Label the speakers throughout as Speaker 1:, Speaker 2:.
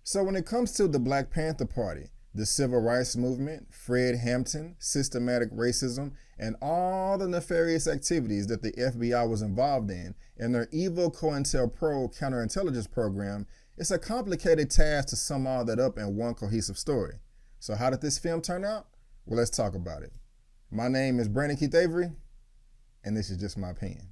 Speaker 1: So when it comes to the Black Panther Party, the Civil Rights Movement, Fred Hampton, systematic racism, and all the nefarious activities that the FBI was involved in their evil COINTELPRO counterintelligence program, it's a complicated task to sum all that up in one cohesive story. So how did this film turn out? Well, let's talk about it. My name is Brandon Keith Avery, and this is just my opinion.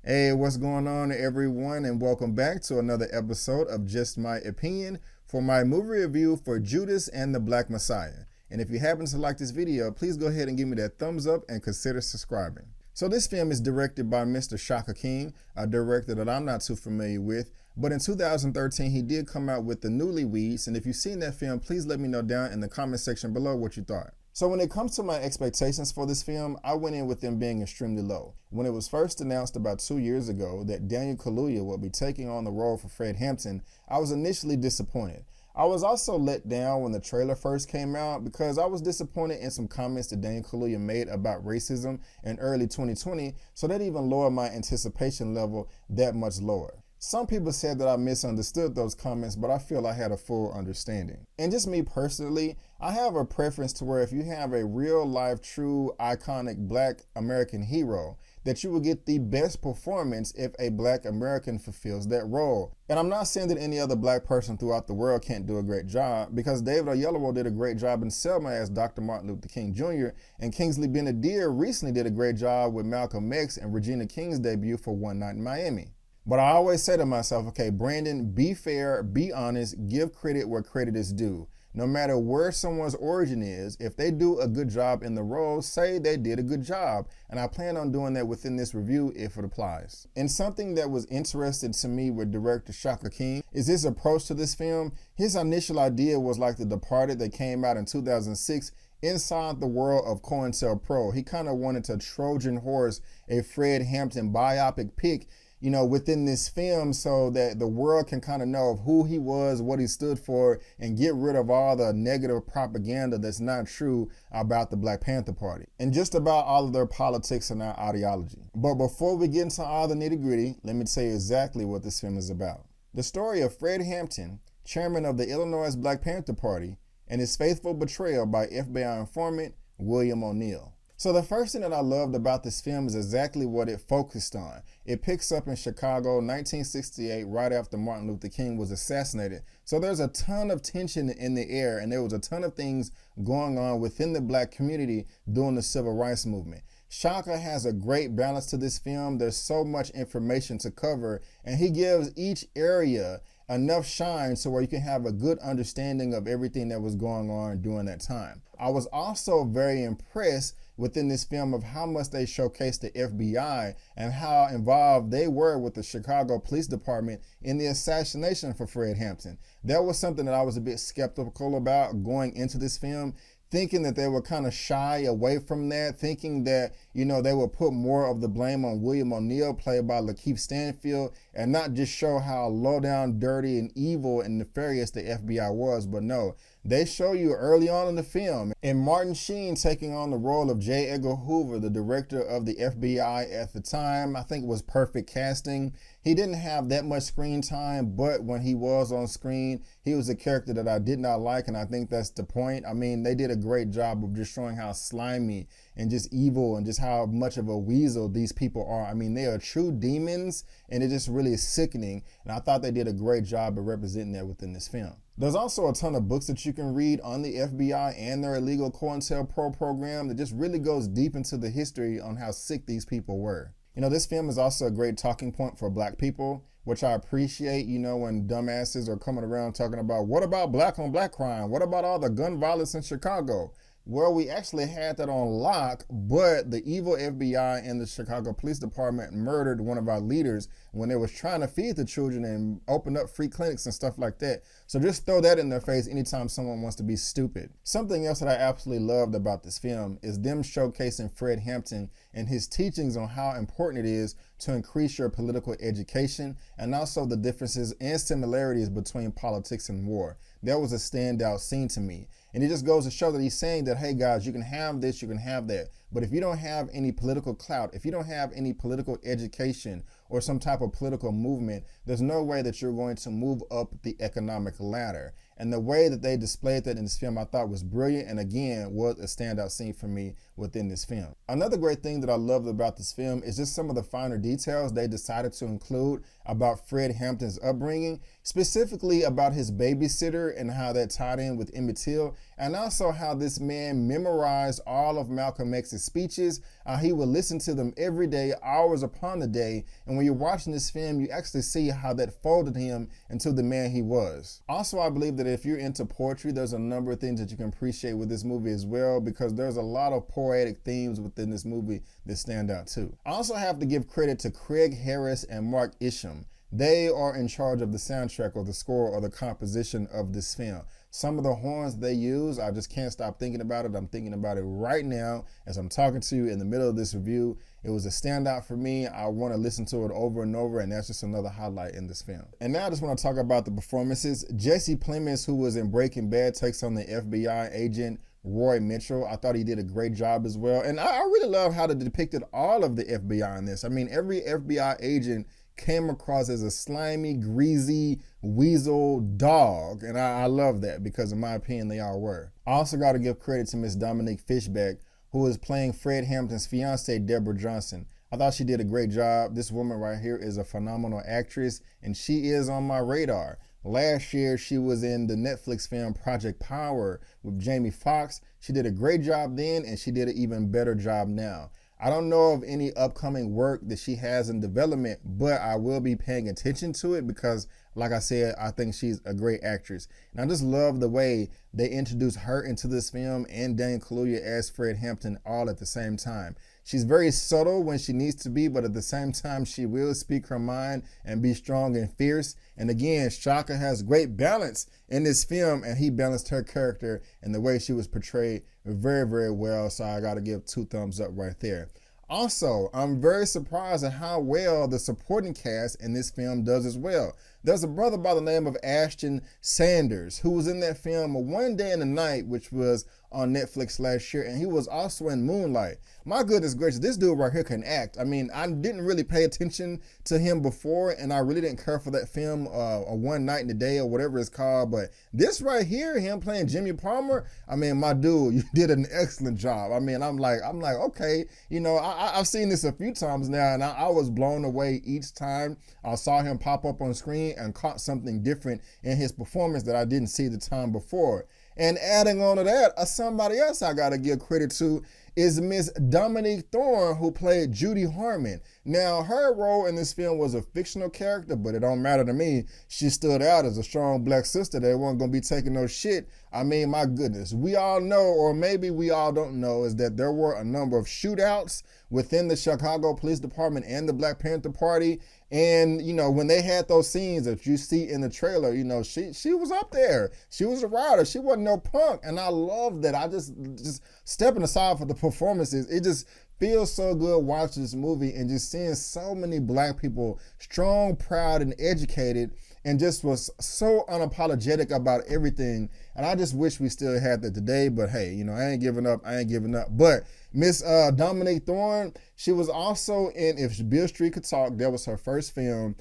Speaker 1: Hey, what's going on, everyone, and welcome back to another episode of Just My Opinion for my movie review for Judas and the Black Messiah. And if you happen to like this video, please go ahead and give me that thumbs up and consider subscribing. So this film is directed by Mr. Shaka King, a director that I'm not too familiar with, but in 2013 he did come out with The Newlyweds, and if you've seen that film, please let me know down in the comment section below what you thought. So when it comes to my expectations for this film, I went in with them being extremely low. When it was first announced about 2 years ago that Daniel Kaluuya would be taking on the role for Fred Hampton, I was initially disappointed. I was also let down when the trailer first came out because I was disappointed in some comments that Daniel Kaluuya made about racism in early 2020, so that even lowered my anticipation level that much lower. Some people said that I misunderstood those comments, but I feel I had a full understanding. And just me personally, I have a preference to where if you have a real life, true, iconic Black American hero, that you will get the best performance if a Black American fulfills that role. And I'm not saying that any other Black person throughout the world can't do a great job, because David Oyelowo did a great job in Selma as Dr. Martin Luther King Jr., and Kingsley Ben-Adir recently did a great job with Malcolm X and Regina King's debut for One Night in Miami. But I always say to myself, okay, Brandon, be fair, be honest, give credit where credit is due. No matter where someone's origin is, if they do a good job in the role, say they did a good job. And I plan on doing that within this review if it applies. And something that was interesting to me with director Shaka King is his approach to this film. His initial idea was like The Departed that came out in 2006 inside the world of COINTELPRO. He kind of wanted to Trojan horse a Fred Hampton biopic pick, you know, within this film so that the world can kind of know of who he was, what he stood for, and get rid of all the negative propaganda that's not true about the Black Panther Party and just about all of their politics and their ideology. But before we get into all the nitty-gritty, let me tell you exactly what this film is about. The story of Fred Hampton, chairman of the Illinois Black Panther Party, and his faithful betrayal by FBI informant William O'Neal. So the first thing that I loved about this film is exactly what it focused on. It picks up in Chicago, 1968, right after Martin Luther King was assassinated. So there's a ton of tension in the air, and there was a ton of things going on within the Black community during the Civil Rights Movement. Shaka has a great balance to this film. There's so much information to cover, and he gives each area enough shine so where you can have a good understanding of everything that was going on during that time. I was also very impressed within this film of how much they showcased the FBI and how involved they were with the Chicago Police Department in the assassination for Fred Hampton. That was something that I was a bit skeptical about going into this film, thinking that they would kind of shy away from that, thinking that, you know, they would put more of the blame on William O'Neal, played by Lakeith Stanfield, and not just show how low down, dirty, and evil and nefarious the FBI was. But no, they show you early on in the film, and Martin Sheen taking on the role of J. Edgar Hoover, the director of the FBI at the time. I think it was perfect casting. He didn't have that much screen time, but when he was on screen, he was a character that I did not like, and I think that's the point. I mean, they did a great job of just showing how slimy and just evil and just how much of a weasel these people are. I mean, they are true demons, and it just really is sickening, and I thought they did a great job of representing that within this film. There's also a ton of books that you can read on the FBI and their illegal COINTELPRO program that just really goes deep into the history on how sick these people were. You know, this film is also a great talking point for Black people, which I appreciate, you know, when dumbasses are coming around talking about, what about Black on Black crime? What about all the gun violence in Chicago? Well, we actually had that on lock, but the evil FBI and the Chicago Police Department murdered one of our leaders when they was trying to feed the children and open up free clinics and stuff like that. So just throw that in their face anytime someone wants to be stupid. Something else that I absolutely loved about this film is them showcasing Fred Hampton and his teachings on how important it is to increase your political education, and also the differences and similarities between politics and war. That was a standout scene to me. And it just goes to show that he's saying that, hey guys, you can have this, you can have that. But if you don't have any political clout, if you don't have any political education or some type of political movement, there's no way that you're going to move up the economic ladder. And the way that they displayed that in this film, I thought was brilliant, and again, was a standout scene for me within this film. Another great thing that I loved about this film is just some of the finer details they decided to include about Fred Hampton's upbringing, specifically about his babysitter and how that tied in with Emmett Till, and also how this man memorized all of Malcolm X's speeches. He would listen to them every day, hours upon the day, and when you're watching this film, you actually see how that folded him into the man he was. Also, I believe that if you're into poetry, there's a number of things that you can appreciate with this movie as well, because there's a lot of poetic themes within this movie that stand out too. I also have to give credit to Craig Harris and Mark Isham. They are in charge of the soundtrack or the score or the composition of this film. Some of the horns they use, I just can't stop thinking about it. I'm thinking about it right now as I'm talking to you in the middle of this review. It was a standout for me. I want to listen to it over and over, and that's just another highlight in this film. And now I just want to talk about the performances. Jesse Plemons, who was in Breaking Bad, takes on the FBI agent Roy Mitchell. I thought he did a great job as well. And I really love how they depicted all of the FBI in this. I mean, every FBI agent came across as a slimy, greasy, weasel dog. And I love that because in my opinion, they all were. I also got to give credit to Miss Dominique Fishback, who is playing Fred Hampton's fiancée, Deborah Johnson. I thought she did a great job. This woman right here is a phenomenal actress, and she is on my radar. Last year, she was in the Netflix film Project Power with Jamie Foxx. She did a great job then, and she did an even better job now. I don't know of any upcoming work that she has in development, but I will be paying attention to it because, like I said, I think she's a great actress. And I just love the way they introduce her into this film and Dane Kaluuya as Fred Hampton all at the same time. She's very subtle when she needs to be, but at the same time, she will speak her mind and be strong and fierce. And again, Shaka has great balance in this film, and he balanced her character and the way she was portrayed very, very well. So I got to give 2 thumbs up right there. Also, I'm very surprised at how well the supporting cast in this film does as well. There's a brother by the name of Ashton Sanders who was in that film One Day in the Night, which was on Netflix last year, and he was also in Moonlight. My goodness gracious, this dude right here can act. I mean, I didn't really pay attention to him before, and I really didn't care for that film, One Night in the Day or whatever it's called, but this right here, him playing Jimmy Palmer, I mean, my dude, you did an excellent job. I mean, I'm like, okay, you know, I've seen this a few times now, and I was blown away each time I saw him pop up on screen and caught something different in his performance that I didn't see the time before. And adding on to that, somebody else I gotta give credit to is Miss Dominique Thorne, who played Judy Harmon. Now, her role in this film was a fictional character, but it don't matter to me. She stood out as a strong black sister that wasn't gonna be taking no shit. I mean, my goodness, we all know, or maybe we all don't know, is that there were a number of shootouts within the Chicago Police Department and the Black Panther Party. And, you know, when they had those scenes that you see in the trailer, you know, she was up there. She was a rider. She wasn't no punk. And I love that. I just stepping aside for the performances, it just feels so good watching this movie and just seeing so many black people strong, proud, and educated, and just was so unapologetic about everything. And I just wish we still had that today, but hey, you know, I ain't giving up. But Miss Dominique Thorne, she was also in If Beale Street Could Talk. That was her first film.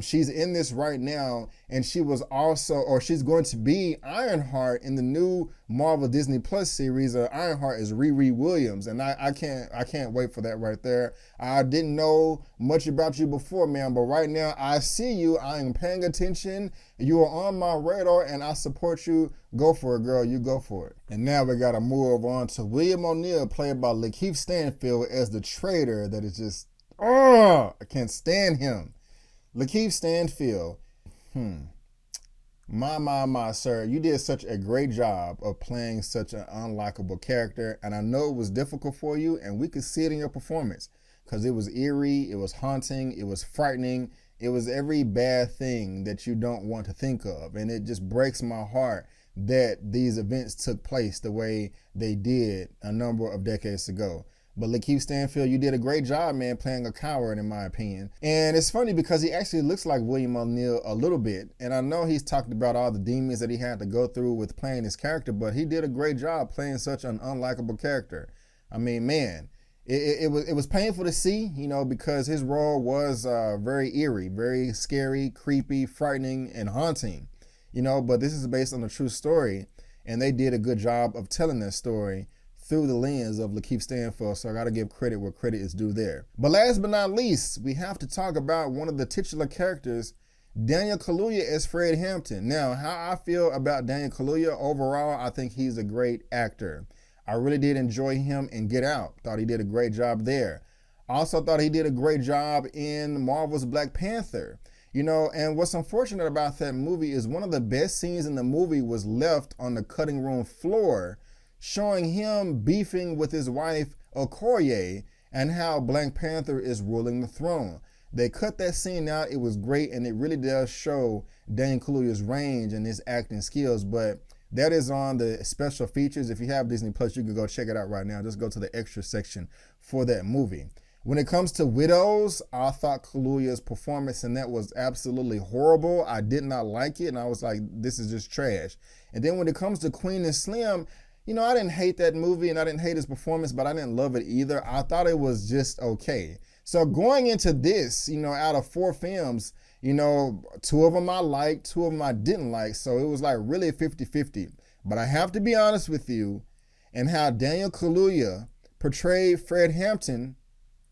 Speaker 1: She's in this right now, and she was also, or she's going to be Ironheart in the new Marvel Disney Plus series. Ironheart is Riri Williams, and I can't wait for that right there. I didn't know much about you before, man, but right now I see you. I am paying attention. You are on my radar, and I support you. Go for it, girl. You go for it. And now we got to move on to William O'Neill, played by Lakeith Stanfield as the traitor that is just, I can't stand him. Lakeith Stanfield, my, sir, you did such a great job of playing such an unlikable character, and I know it was difficult for you, and we could see it in your performance, because it was eerie, it was haunting, it was frightening, it was every bad thing that you don't want to think of, and it just breaks my heart that these events took place the way they did a number of decades ago. But Lakeith Stanfield, you did a great job, man, playing a coward, in my opinion. And it's funny because he actually looks like William O'Neill a little bit. And I know he's talked about all the demons that he had to go through with playing this character, but he did a great job playing such an unlikable character. I mean, man, it was painful to see, you know, because his role was very eerie, very scary, creepy, frightening, and haunting, you know, but this is based on a true story, and they did a good job of telling that story through the lens of Lakeith Stanfield, so I got to give credit where credit is due there. But last but not least, we have to talk about one of the titular characters, Daniel Kaluuya as Fred Hampton. Now, how I feel about Daniel Kaluuya overall, I think he's a great actor. I really did enjoy him in Get Out. Thought he did a great job there. Also thought he did a great job in Marvel's Black Panther. You know, and what's unfortunate about that movie is one of the best scenes in the movie was left on the cutting room floor, showing him beefing with his wife, Okoye, and how Black Panther is ruling the throne. They cut that scene out. It was great, and it really does show Daniel Kaluuya's range and his acting skills, but that is on the special features. If you have Disney Plus, you can go check it out right now. Just go to the extra section for that movie. When it comes to Widows, I thought Kaluuya's performance in that was absolutely horrible. I did not like it, and I was like, this is just trash. And then when it comes to Queen and Slim, you know, I didn't hate that movie, and I didn't hate his performance, but I didn't love it either. I thought it was just okay. So going into this, you know, out of 4 films, you know, 2 of them I liked, 2 of them I didn't like. So it was like really 50-50. But I have to be honest with you, and how Daniel Kaluuya portrayed Fred Hampton,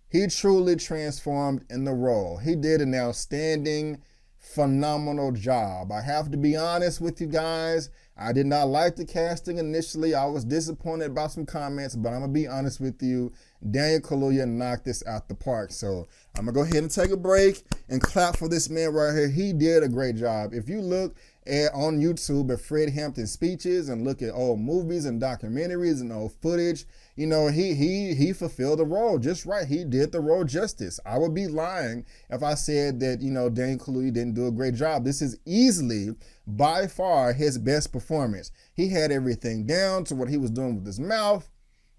Speaker 1: he truly transformed in the role. He did an outstanding, phenomenal job. I have to be honest with you guys. I did not like the casting initially. I was disappointed about some comments, but I'm going to be honest with you. Daniel Kaluuya knocked this out the park. So I'm going to go ahead and take a break and clap for this man right here. He did a great job. If you look on YouTube at Fred Hampton's speeches and look at old movies and documentaries and old footage, you know, he fulfilled the role just right. He did the role justice. I would be lying if I said that, you know, Daniel Kaluuya didn't do a great job. This is easily, by far, his best performance. He had everything down to what he was doing with his mouth,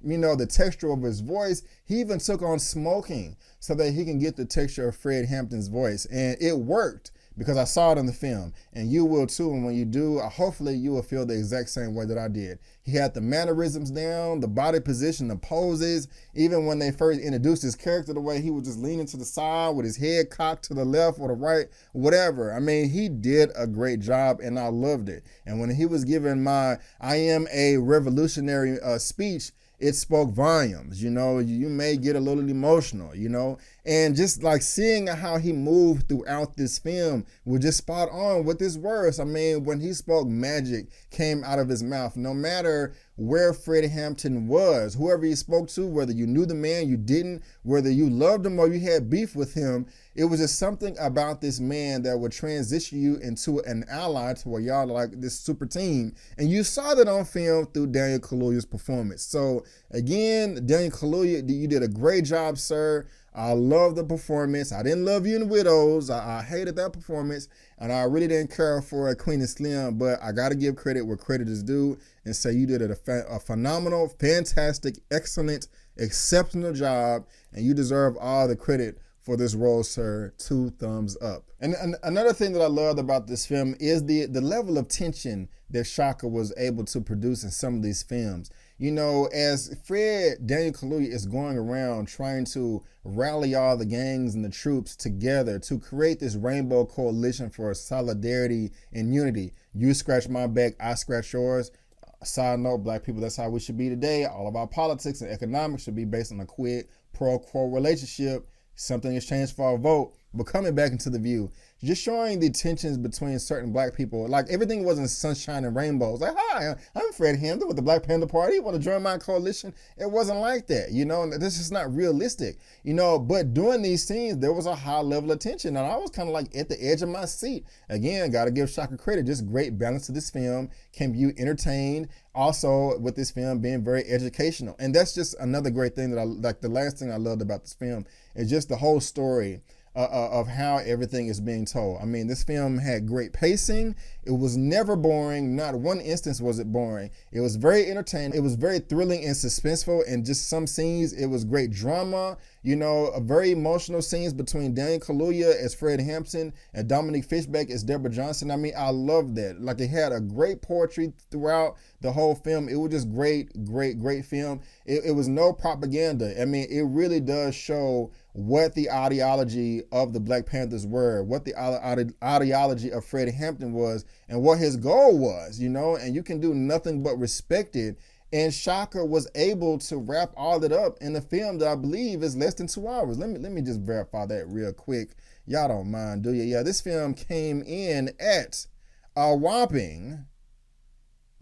Speaker 1: you know, the texture of his voice. He even took on smoking so that he can get the texture of Fred Hampton's voice. And it worked because I saw it in the film, and you will too. And when you do, hopefully you will feel the exact same way that I did. He had the mannerisms down, the body position, the poses. Even when they first introduced his character, the way he was just leaning to the side with his head cocked to the left or the right, whatever. I mean, he did a great job, and I loved it. And when he was giving my "I am a revolutionary" speech, it spoke volumes. You know, you may get a little emotional, you know, and just like seeing how he moved throughout this film was just spot on with his words. I mean, when he spoke, magic came out of his mouth. No matter where Fred Hampton was, whoever he spoke to, whether you knew the man, you didn't, whether you loved him or you had beef with him, it was just something about this man that would transition you into an ally to where y'all are like this super team. And you saw that on film through Daniel Kaluuya's performance. So again, Daniel Kaluuya, you did a great job, sir. I love the performance. I didn't love you in Widows. I hated that performance, and I really didn't care for Queen and Slim, but I got to give credit where credit is due and say you did a phenomenal, fantastic, excellent, exceptional job, and you deserve all the credit for this role, sir. 2 thumbs up. And another thing that I loved about this film is the level of tension that Shaka was able to produce in some of these films. You know, as Daniel Kaluuya is going around trying to rally all the gangs and the troops together to create this rainbow coalition for solidarity and unity. You scratch my back, I scratch yours. Side note, black people, that's how we should be today. All of our politics and economics should be based on a quid pro quo relationship. Something has changed for our vote. But coming back into the view, just showing the tensions between certain black people, like everything wasn't sunshine and rainbows. Like, hi, I'm Fred Hampton with the Black Panther Party. You want to join my coalition? It wasn't like that, you know, and this is not realistic, you know, but during these scenes, there was a high level of tension, and I was kind of like at the edge of my seat. Again, got to give Shaka credit, just great balance to this film, can you entertained, also with this film being very educational. And that's just another great thing that I like. The last thing I loved about this film is just the whole story of how everything is being told. I mean, this film had great pacing. It was never boring. Not one instance was it boring. It was very entertaining. It was very thrilling and suspenseful. And just some scenes, it was great drama. You know, a very emotional scenes between Kaluuya as Fred Hampton and Dominique Fishback as Deborah Johnson. I mean, I love that. Like, it had a great poetry throughout the whole film. It was just great film. It was no propaganda. I mean, it really does show what the ideology of the Black Panthers were, what the ideology of Fred Hampton was, and what his goal was, you know, and you can do nothing but respect it. And Shaka was able to wrap all that up in a film that I believe is less than 2 hours. Let me just verify that real quick. Y'all don't mind, do you? Yeah, this film came in at a whopping,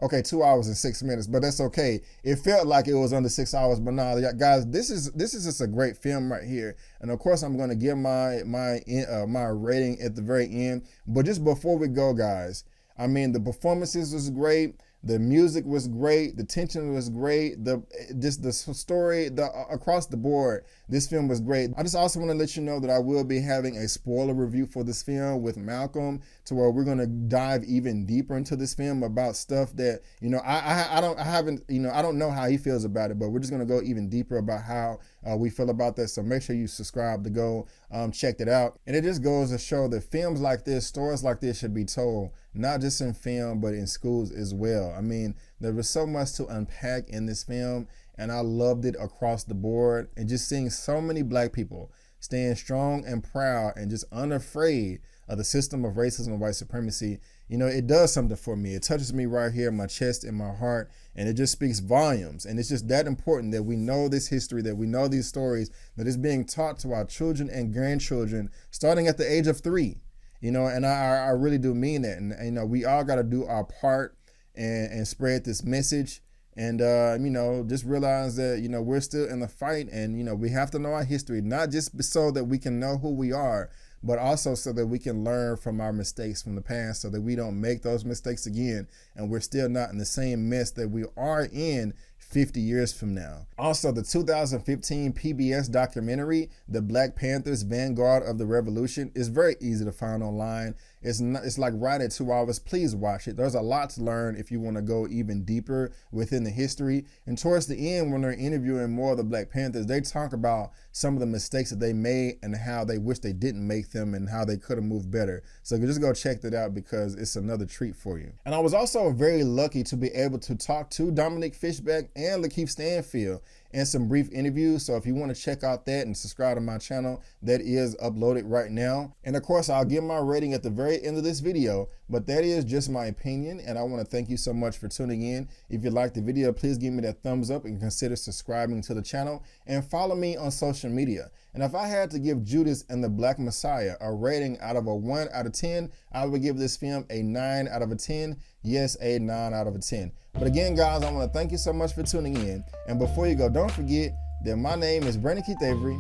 Speaker 1: okay, 2 hours and 6 minutes, but that's okay. It felt like it was under 6 hours, but nah, guys, this is just a great film right here. And of course, I'm gonna give my rating at the very end. But just before we go, guys, I mean, the performances was great. The music was great. The tension was great. The story, across the board, this film was great. I just also want to let you know that I will be having a spoiler review for this film with Malcolm, to where we're going to dive even deeper into this film about stuff that, you know, I don't know how he feels about it, but we're just going to go even deeper about how we feel about that. So make sure you subscribe to go check it out. And it just goes to show that films like this, stories like this should be told, not just in film, but in schools as well. I mean, there was so much to unpack in this film, and I loved it across the board. And just seeing so many Black people staying strong and proud and just unafraid of the system of racism and white supremacy, you know, it does something for me. It touches me right here in my chest, in my heart, and it just speaks volumes. And it's just that important that we know this history, that we know these stories, that is being taught to our children and grandchildren starting at the age of 3. You know, and I really do mean that. And you know, we all got to do our part and spread this message. And, you know, just realize that, you know, we're still in the fight, and, you know, we have to know our history, not just so that we can know who we are, but also so that we can learn from our mistakes from the past, so that we don't make those mistakes again, and we're still not in the same mess that we are in 50 years from now. Also, the 2015 PBS documentary, The Black Panthers, Vanguard of the Revolution, is very easy to find online. It's like right at 2 hours. Please watch it. There's a lot to learn if you want to go even deeper within the history. And towards the end, when they're interviewing more of the Black Panthers, they talk about some of the mistakes that they made and how they wish they didn't make them and how they could have moved better. So just go check that out, because it's another treat for you. And I was also very lucky to be able to talk to Dominique Fishback and Lakeith Stanfield in some brief interviews. So if you want to check out that and subscribe to my channel, that is uploaded right now. And of course, I'll give my rating at the very end of this video, but that is just my opinion. And I want to thank you so much for tuning in. If you liked the video, please give me that thumbs up and consider subscribing to the channel, and follow me on social media. And if I had to give Judas and the Black Messiah a rating out of a 1 out of 10, I would give this film a 9 out of a 10. Yes, a 9 out of a 10. But again, guys, I want to thank you so much for tuning in. And before you go, don't forget that my name is Brandon Keith Avery,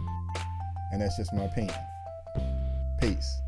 Speaker 1: and that's just my opinion. Peace.